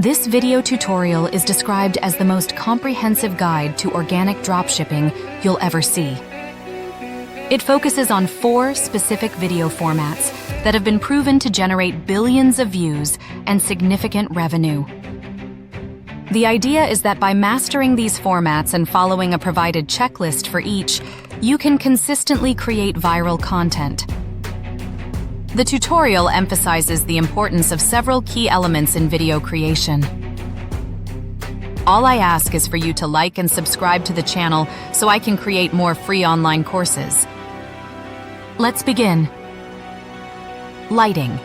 This video tutorial is described as the most comprehensive guide to organic dropshipping you'll ever see. It focuses on 4 specific video formats that have been proven to generate billions of views and significant revenue. The idea is that by mastering these formats and following a provided checklist for each, you can consistently create viral content. The tutorial emphasizes the importance of several key elements in video creation. All I ask is for you to like and subscribe to the channel so I can create more free online courses. Let's begin. Lighting.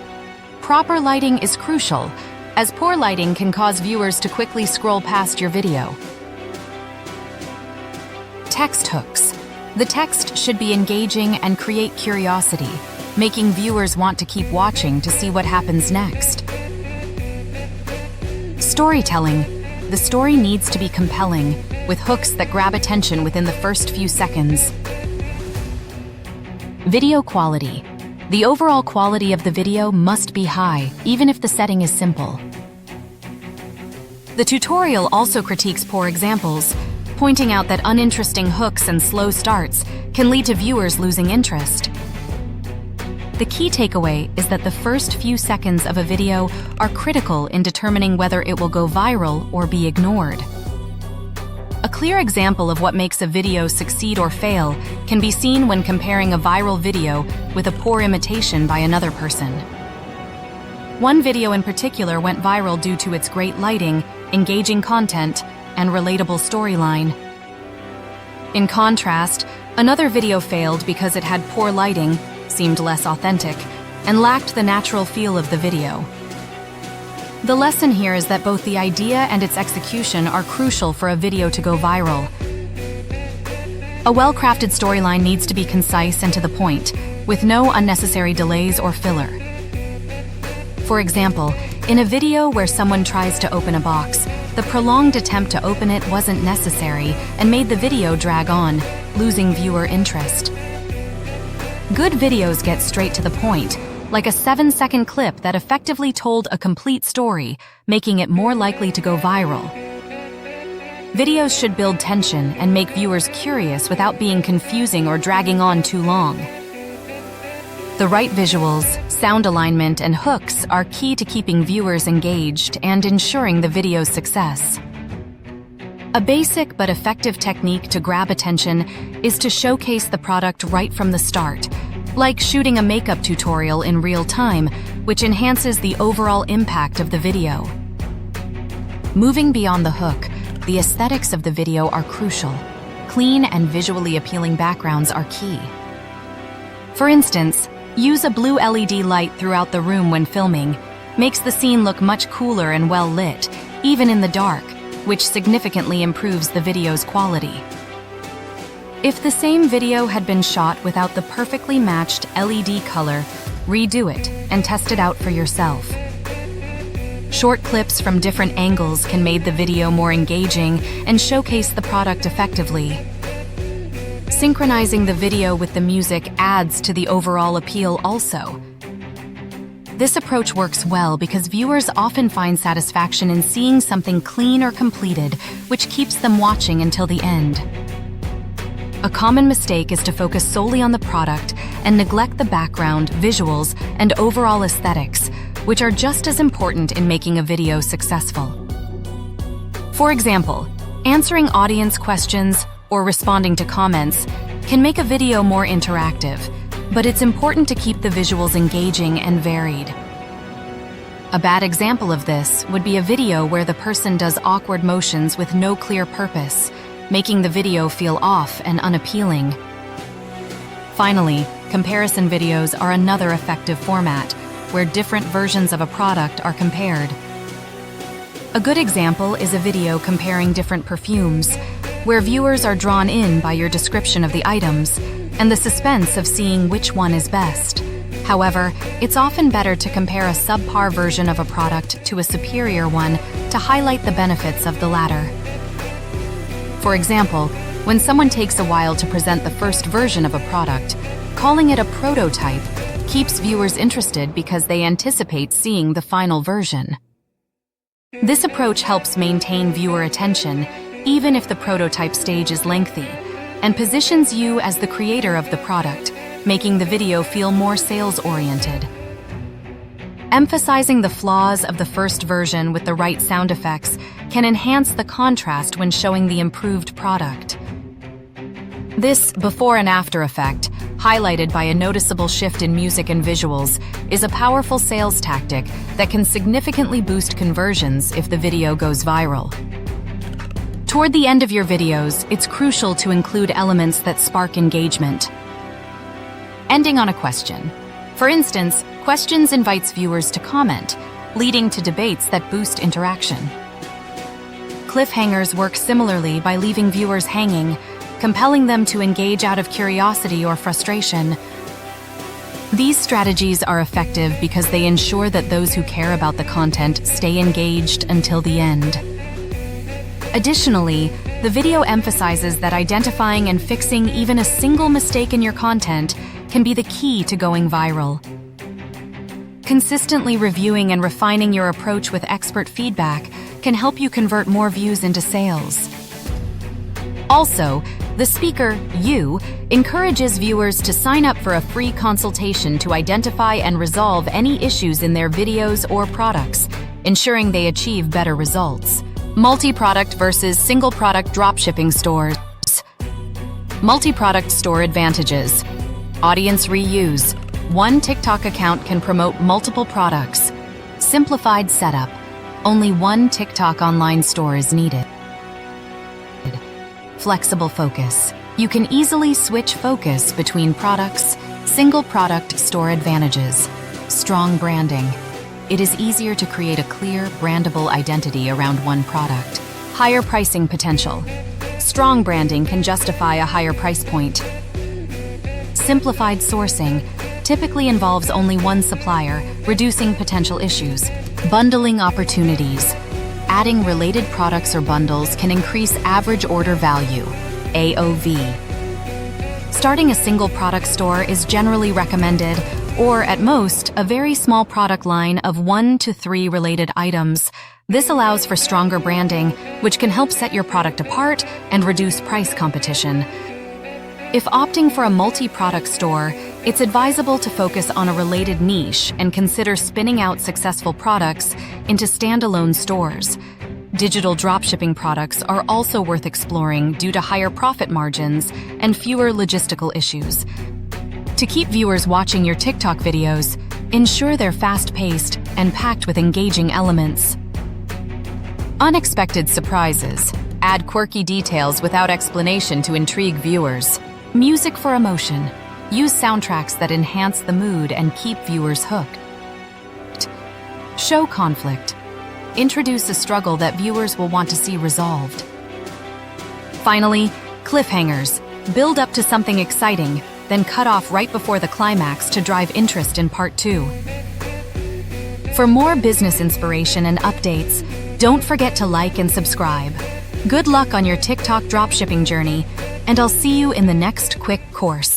Proper lighting is crucial, as poor lighting can cause viewers to quickly scroll past your video. Text hooks. The text should be engaging and create curiosity, making viewers want to keep watching to see what happens next. Storytelling. The story needs to be compelling, with hooks that grab attention within the first few seconds. Video quality. The overall quality of the video must be high, even if the setting is simple. The tutorial also critiques poor examples, pointing out that uninteresting hooks and slow starts can lead to viewers losing interest. The key takeaway is that the first few seconds of a video are critical in determining whether it will go viral or be ignored. A clear example of what makes a video succeed or fail can be seen when comparing a viral video with a poor imitation by another person. One video in particular went viral due to its great lighting, engaging content, and relatable storyline. In contrast, another video failed because it had poor lighting, seemed less authentic, and lacked the natural feel of the video. The lesson here is that both the idea and its execution are crucial for a video to go viral. A well-crafted storyline needs to be concise and to the point, with no unnecessary delays or filler. For example, in a video where someone tries to open a box, the prolonged attempt to open it wasn't necessary and made the video drag on, losing viewer interest. Good videos get straight to the point, like a 7-second clip that effectively told a complete story, making it more likely to go viral. Videos should build tension and make viewers curious without being confusing or dragging on too long. The right visuals, sound alignment, and hooks are key to keeping viewers engaged and ensuring the video's success. A basic but effective technique to grab attention is to showcase the product right from the start, like shooting a makeup tutorial in real time, which enhances the overall impact of the video. Moving beyond the hook, the aesthetics of the video are crucial. Clean and visually appealing backgrounds are key. For instance, use a blue LED light throughout the room when filming. Makes the scene look much cooler and well lit, even in the dark, which significantly improves the video's quality. If the same video had been shot without the perfectly matched LED color, redo it and test it out for yourself. Short clips from different angles can make the video more engaging and showcase the product effectively. Synchronizing the video with the music adds to the overall appeal also. This approach works well because viewers often find satisfaction in seeing something clean or completed, which keeps them watching until the end. A common mistake is to focus solely on the product and neglect the background, visuals, and overall aesthetics, which are just as important in making a video successful. For example, answering audience questions or responding to comments can make a video more interactive, but it's important to keep the visuals engaging and varied. A bad example of this would be a video where the person does awkward motions with no clear purpose, making the video feel off and unappealing. Finally, comparison videos are another effective format, where different versions of a product are compared. A good example is a video comparing different perfumes, where viewers are drawn in by your description of the items and the suspense of seeing which one is best. However, it's often better to compare a subpar version of a product to a superior one to highlight the benefits of the latter. For example, when someone takes a while to present the first version of a product, calling it a prototype keeps viewers interested because they anticipate seeing the final version. This approach helps maintain viewer attention, even if the prototype stage is lengthy, and positions you as the creator of the product, making the video feel more sales-oriented. Emphasizing the flaws of the first version with the right sound effects can enhance the contrast when showing the improved product. This before and after effect, highlighted by a noticeable shift in music and visuals, is a powerful sales tactic that can significantly boost conversions if the video goes viral. Toward the end of your videos, it's crucial to include elements that spark engagement. Ending on a question. For instance, questions invites viewers to comment, leading to debates that boost interaction. Cliffhangers work similarly by leaving viewers hanging, compelling them to engage out of curiosity or frustration. These strategies are effective because they ensure that those who care about the content stay engaged until the end. Additionally, the video emphasizes that identifying and fixing even a single mistake in your content can be the key to going viral. Consistently reviewing and refining your approach with expert feedback can help you convert more views into sales. Also, the speaker, you, encourages viewers to sign up for a free consultation to identify and resolve any issues in their videos or products, ensuring they achieve better results. Multi-product versus single-product dropshipping stores. Multi-product store advantages. Audience reuse. One TikTok account can promote multiple products. Simplified setup. Only one TikTok online store is needed. Flexible focus. You can easily switch focus between products. Single product store advantages. Strong branding. It is easier to create a clear, brandable identity around one product. Higher pricing potential. Strong branding can justify a higher price point. Simplified sourcing typically involves only one supplier, reducing potential issues. Bundling opportunities. Adding related products or bundles can increase average order value, AOV. Starting a single product store is generally recommended, or at most, a very small product line of 1 to 3 related items. This allows for stronger branding, which can help set your product apart and reduce price competition. If opting for a multi-product store, it's advisable to focus on a related niche and consider spinning out successful products into standalone stores. Digital dropshipping products are also worth exploring due to higher profit margins and fewer logistical issues. To keep viewers watching your TikTok videos, ensure they're fast-paced and packed with engaging elements. Unexpected surprises. Add quirky details without explanation to intrigue viewers. Music for emotion. Use soundtracks that enhance the mood and keep viewers hooked. Show conflict. Introduce a struggle that viewers will want to see resolved. Finally, cliffhangers. Build up to something exciting, then cut off right before the climax to drive interest in part 2. For more business inspiration and updates, don't forget to like and subscribe. Good luck on your TikTok dropshipping journey, and I'll see you in the next quick course.